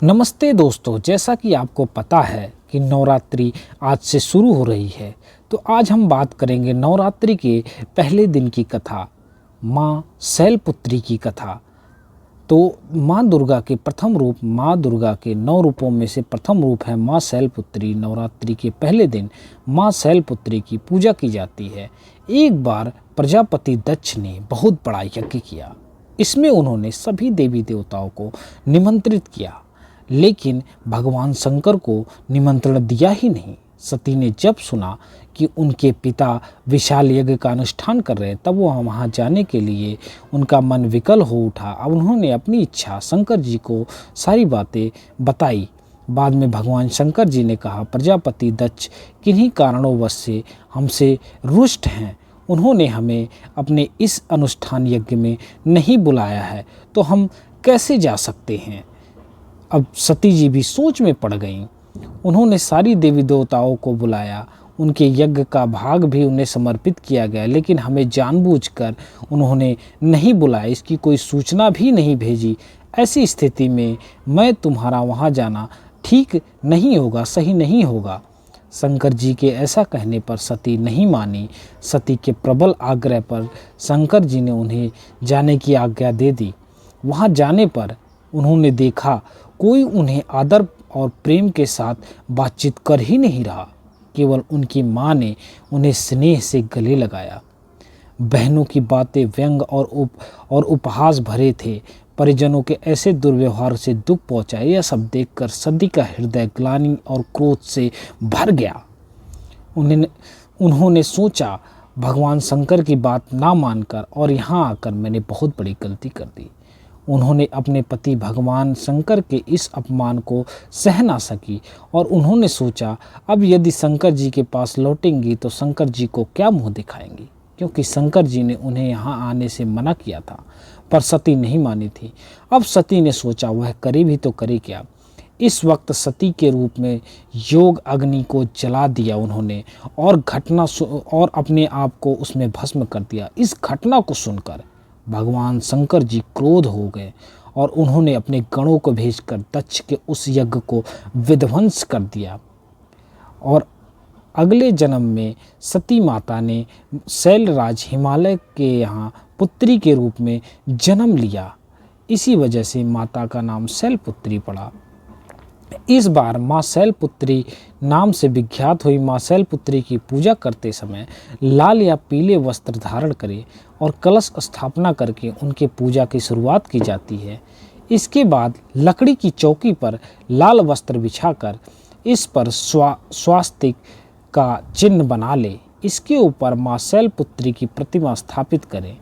नमस्ते दोस्तों, जैसा कि आपको पता है कि नवरात्रि आज से शुरू हो रही है। तो आज हम बात करेंगे नवरात्रि के पहले दिन की कथा, माँ शैलपुत्री की कथा। तो माँ दुर्गा के प्रथम रूप, माँ दुर्गा के 9 रूपों में से प्रथम रूप है माँ शैलपुत्री। नवरात्रि के पहले दिन माँ शैलपुत्री की पूजा की जाती है। एक बार प्रजापति दक्ष ने बहुत बड़ा यज्ञ किया। इसमें उन्होंने सभी देवी देवताओं को निमंत्रित किया, लेकिन भगवान शंकर को निमंत्रण दिया ही नहीं। सती ने जब सुना कि उनके पिता विशाल यज्ञ का अनुष्ठान कर रहे, तब वो वहाँ जाने के लिए उनका मन विकल हो उठा। अब उन्होंने अपनी इच्छा शंकर जी को सारी बातें बताई। बाद में भगवान शंकर जी ने कहा, प्रजापति दक्ष किन्हीं कारणों से हमसे रुष्ट हैं। उन्होंने हमें अपने इस अनुष्ठान यज्ञ में नहीं बुलाया है, तो हम कैसे जा सकते हैं। अब सती जी भी सोच में पड़ गईं। उन्होंने सारी देवी देवताओं को बुलाया, उनके यज्ञ का भाग भी उन्हें समर्पित किया गया, लेकिन हमें जानबूझकर उन्होंने नहीं बुलाया, इसकी कोई सूचना भी नहीं भेजी। ऐसी स्थिति में मैं तुम्हारा वहाँ जाना ठीक नहीं होगा, सही नहीं होगा। शंकर जी के ऐसा कहने पर सती नहीं मानी। सती के प्रबल आग्रह पर शंकर जी ने उन्हें जाने की आज्ञा दे दी। वहाँ जाने पर उन्होंने देखा कोई उन्हें आदर और प्रेम के साथ बातचीत कर ही नहीं रहा। केवल उनकी माँ ने उन्हें स्नेह से गले लगाया। बहनों की बातें व्यंग और उपहास भरे थे। परिजनों के ऐसे दुर्व्यवहार से दुख पहुंचा। यह सब देखकर सती का हृदय ग्लानि और क्रोध से भर गया। उन्होंने सोचा, भगवान शंकर की बात ना मानकर और यहाँ आकर मैंने बहुत बड़ी गलती कर दी। उन्होंने अपने पति भगवान शंकर के इस अपमान को सह ना सकी और उन्होंने सोचा, अब यदि शंकर जी के पास लौटेंगी तो शंकर जी को क्या मुंह दिखाएंगी, क्योंकि शंकर जी ने उन्हें यहाँ आने से मना किया था। पर सती नहीं मानी थी। अब सती ने सोचा, वह करे भी तो करे क्या। इस वक्त सती के रूप में योग अग्नि को जला दिया उन्होंने और अपने आप को उसमें भस्म कर दिया। इस घटना को सुनकर भगवान शंकर जी क्रोध हो गए और उन्होंने अपने गणों को भेजकर दक्ष के उस यज्ञ को विध्वंस कर दिया। और अगले जन्म में सती माता ने शैलराज हिमालय के यहाँ पुत्री के रूप में जन्म लिया। इसी वजह से माता का नाम शैलपुत्री पड़ा। इस बार माँ शैलपुत्री नाम से विख्यात हुई माँ शैलपुत्री की पूजा करते समय लाल या पीले वस्त्र धारण करें और कलश स्थापना करके उनके पूजा की शुरुआत की जाती है। इसके बाद लकड़ी की चौकी पर लाल वस्त्र बिछाकर इस पर स्वास्तिक का चिन्ह बना ले। इसके ऊपर माँ शैलपुत्री की प्रतिमा स्थापित करें।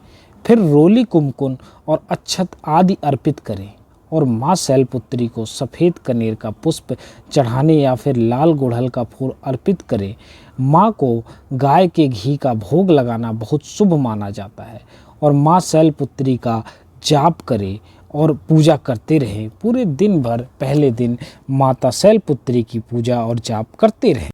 फिर रोली, कुमकुम और अक्षत आदि अर्पित करें और माँ शैलपुत्री को सफ़ेद कनेर का पुष्प चढ़ाने या फिर लाल गुड़हल का फूल अर्पित करें। माँ को गाय के घी का भोग लगाना बहुत शुभ माना जाता है और माँ शैलपुत्री का जाप करें और पूजा करते रहें। पूरे दिन भर पहले दिन माता शैलपुत्री की पूजा और जाप करते रहें।